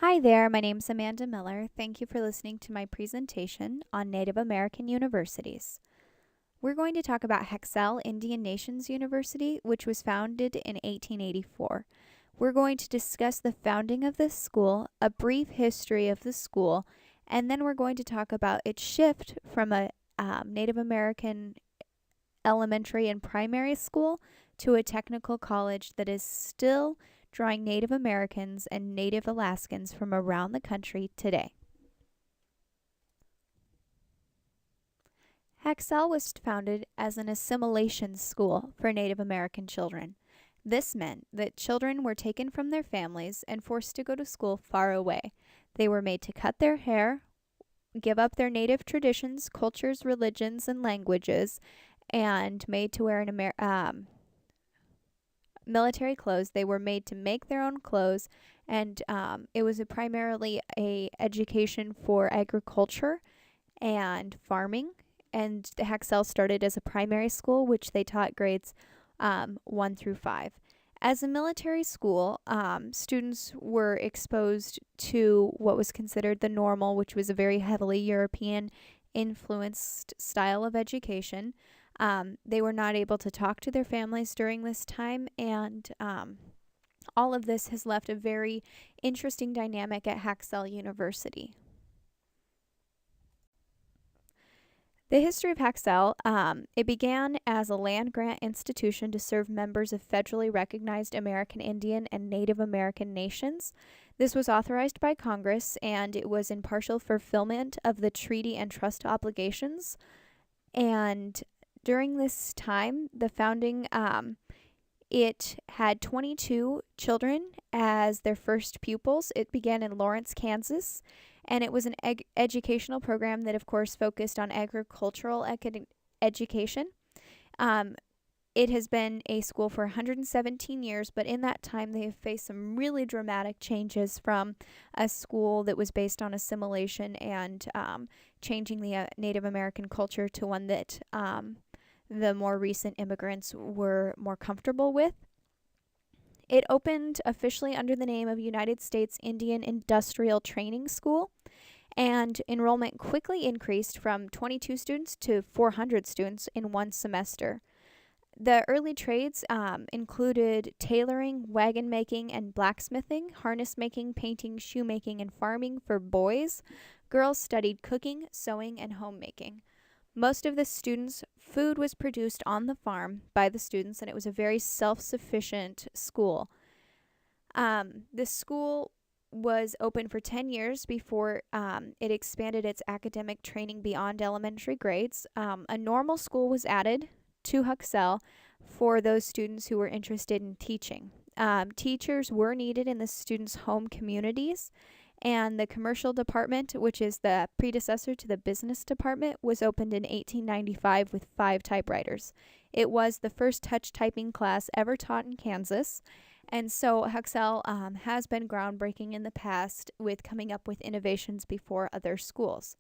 Hi there, my name's Amanda Miller. Thank you for listening to my presentation on Native American universities. We're going to talk about Haskell Indian Nations University, which was founded in 1884. We're going to discuss the founding of this school, a brief history of the school, and then we're going to talk about its shift from a Native American elementary and primary school to a technical college that is still drawing Native Americans and Native Alaskans from around the country today. Haskell was founded as an assimilation school for Native American children. This meant that children were taken from their families and forced to go to school far away. They were made to cut their hair, give up their native traditions, cultures, religions, and languages, and made to wear military clothes. They were made to make their own clothes, and it was primarily a education for agriculture and farming. And the Haskell started as a primary school, which they taught grades 1 through 5. As a military school, students were exposed to what was considered the normal, which was a very heavily European influenced style of education. They were not able to talk to their families during this time, and all of this has left a very interesting dynamic at Haskell University. The history of Haskell, it began as a land-grant institution to serve members of federally recognized American Indian and Native American nations. This was authorized by Congress, and it was in partial fulfillment of the treaty and trust obligations. And during this time, the founding, it had 22 children as their first pupils. It began in Lawrence, Kansas, and it was an educational program that, of course, focused on agricultural education. It has been a school for 117 years, but in that time, they have faced some really dramatic changes from a school that was based on assimilation and changing the Native American culture to one that the more recent immigrants were more comfortable with. It opened officially under the name of United States Indian Industrial Training School, and enrollment quickly increased from 22 students to 400 students in one semester. The early trades included tailoring, wagon making, and blacksmithing, harness making, painting, shoemaking, and farming for boys. Girls studied cooking, sewing, and homemaking. Most of the students' food was produced on the farm by the students, and it was a very self-sufficient school. This school was open for 10 years before it expanded its academic training beyond elementary grades. A normal school was added to Haskell for those students who were interested in teaching. Teachers were needed in the students' home communities, and the commercial department, which is the predecessor to the business department, was opened in 1895 with 5 typewriters. It was the first touch typing class ever taught in Kansas, and so Haskell has been groundbreaking in the past with coming up with innovations before other schools.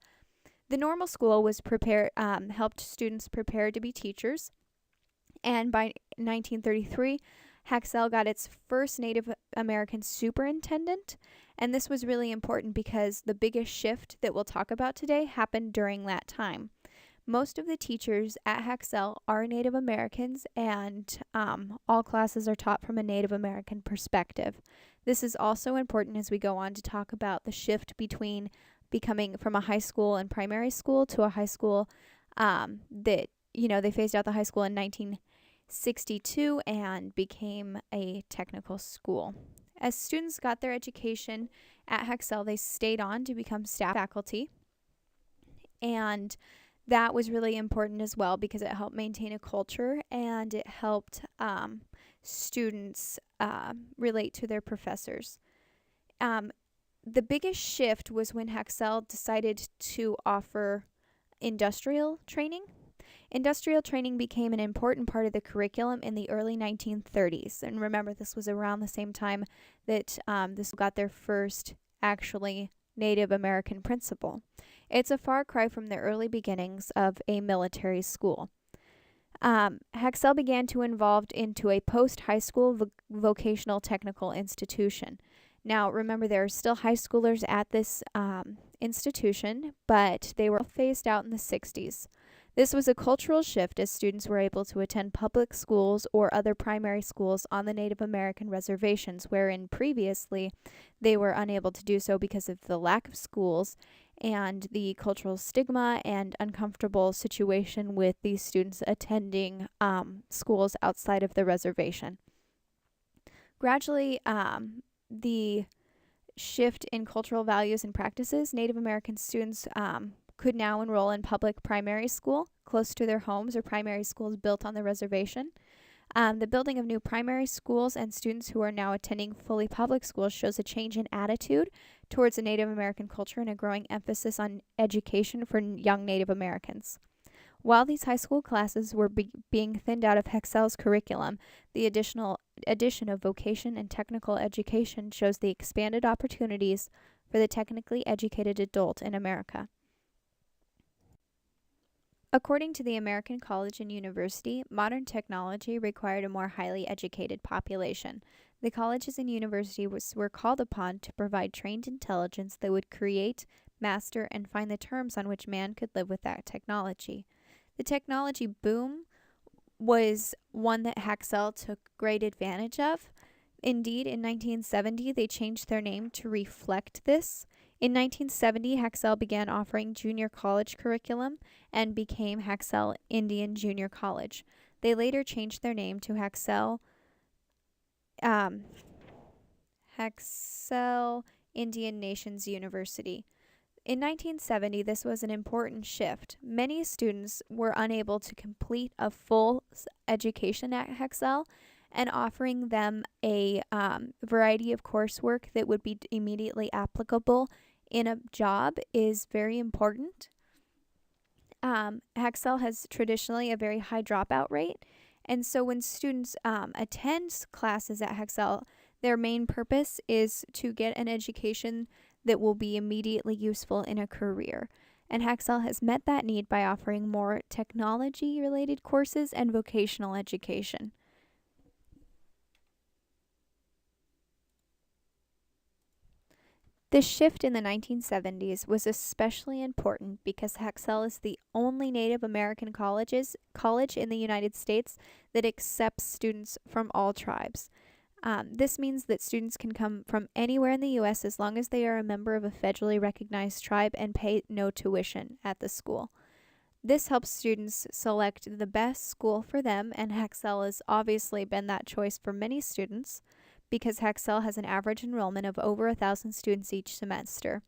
The normal school was helped students prepare to be teachers, and by 1933, Haskell got its first Native American superintendent, and this was really important because the biggest shift that we'll talk about today happened during that time. Most of the teachers at Haskell are Native Americans, and all classes are taught from a Native American perspective. This is also important as we go on to talk about the shift between becoming from a high school and primary school to a high school that, they phased out the high school in 1962 and became a technical school. As students got their education at Haskell, they stayed on to become staff faculty, and that was really important as well because it helped maintain a culture and it helped students relate to their professors. The biggest shift was when Haskell decided to offer industrial training. Industrial training became an important part of the curriculum in the early 1930s. And remember, this was around the same time that this got their first actually Native American principal. It's a far cry from the early beginnings of a military school. Haskell began to evolve into a post-high school vocational technical institution. Now, remember, there are still high schoolers at this institution, but they were phased out in the 60s. This was a cultural shift as students were able to attend public schools or other primary schools on the Native American reservations, wherein previously they were unable to do so because of the lack of schools and the cultural stigma and uncomfortable situation with these students attending schools outside of the reservation. Gradually, the shift in cultural values and practices, Native American students could now enroll in public primary school close to their homes or primary schools built on the reservation. The building of new primary schools and students who are now attending fully public schools shows a change in attitude towards the Native American culture and a growing emphasis on education for young Native Americans. While these high school classes were being thinned out of Haskell's curriculum, the addition of vocation and technical education shows the expanded opportunities for the technically educated adult in America. According to the American College and University, modern technology required a more highly educated population. The colleges and universities were called upon to provide trained intelligence that would create, master, and find the terms on which man could live with that technology. The technology boom was one that Haskell took great advantage of. Indeed, in 1970, they changed their name to reflect this. In 1970, Haskell began offering junior college curriculum and became Haskell Indian Junior College. They later changed their name to Haskell Indian Nations University. In 1970, this was an important shift. Many students were unable to complete a full education at Haskell, and offering them a variety of coursework that would be immediately applicable in a job is very important. Haskell has traditionally a very high dropout rate, and so when students attend classes at Haskell, their main purpose is to get an education that will be immediately useful in a career. And Haskell has met that need by offering more technology-related courses and vocational education. This shift in the 1970s was especially important because Haskell is the only Native American college in the United States that accepts students from all tribes. This means that students can come from anywhere in the U.S. as long as they are a member of a federally recognized tribe and pay no tuition at the school. This helps students select the best school for them, and Haskell has obviously been that choice for many students, because Haskell has an average enrollment of over 1,000 students each semester.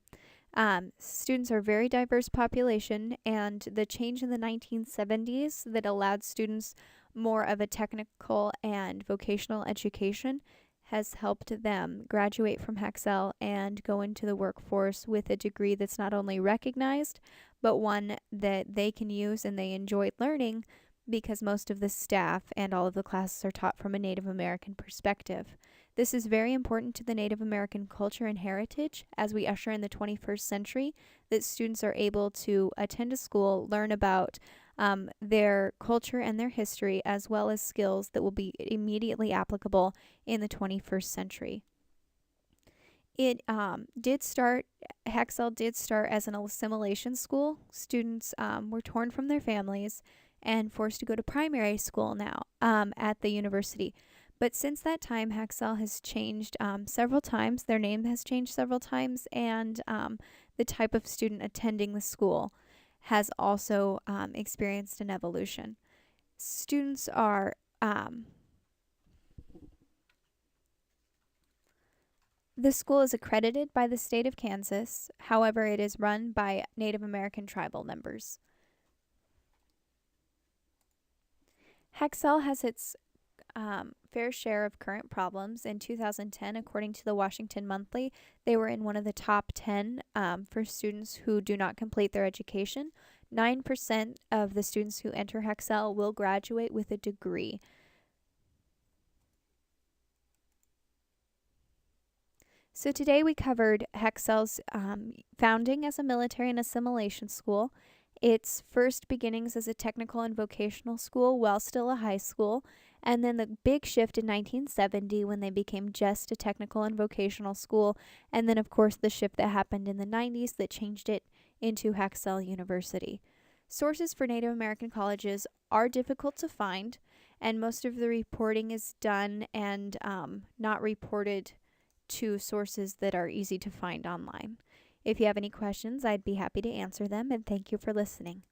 Students are a very diverse population, and the change in the 1970s that allowed students more of a technical and vocational education has helped them graduate from Haskell and go into the workforce with a degree that's not only recognized, but one that they can use and they enjoy learning, because most of the staff and all of the classes are taught from a Native American perspective. This is very important to the Native American culture and heritage as we usher in the 21st century, that students are able to attend a school, learn about their culture and their history, as well as skills that will be immediately applicable in the 21st century. Haskell did start as an assimilation school. Students were torn from their families and forced to go to primary school now at the university. But since that time, Haskell has changed several times. Their name has changed several times, and the type of student attending the school has also experienced an evolution. Students are the school is accredited by the state of Kansas. However, it is run by Native American tribal members. Haskell has its fair share of current problems. In 2010, according to the Washington Monthly, they were in one of the top 10 for students who do not complete their education. 9% of the students who enter Haskell will graduate with a degree. So today we covered Haskell's founding as a military and assimilation school, its first beginnings as a technical and vocational school while still a high school, And then the big shift in 1970 when they became just a technical and vocational school. And then, of course, the shift that happened in the 90s that changed it into Haskell University. Sources for Native American colleges are difficult to find, and most of the reporting is done and not reported to sources that are easy to find online. If you have any questions, I'd be happy to answer them, and thank you for listening.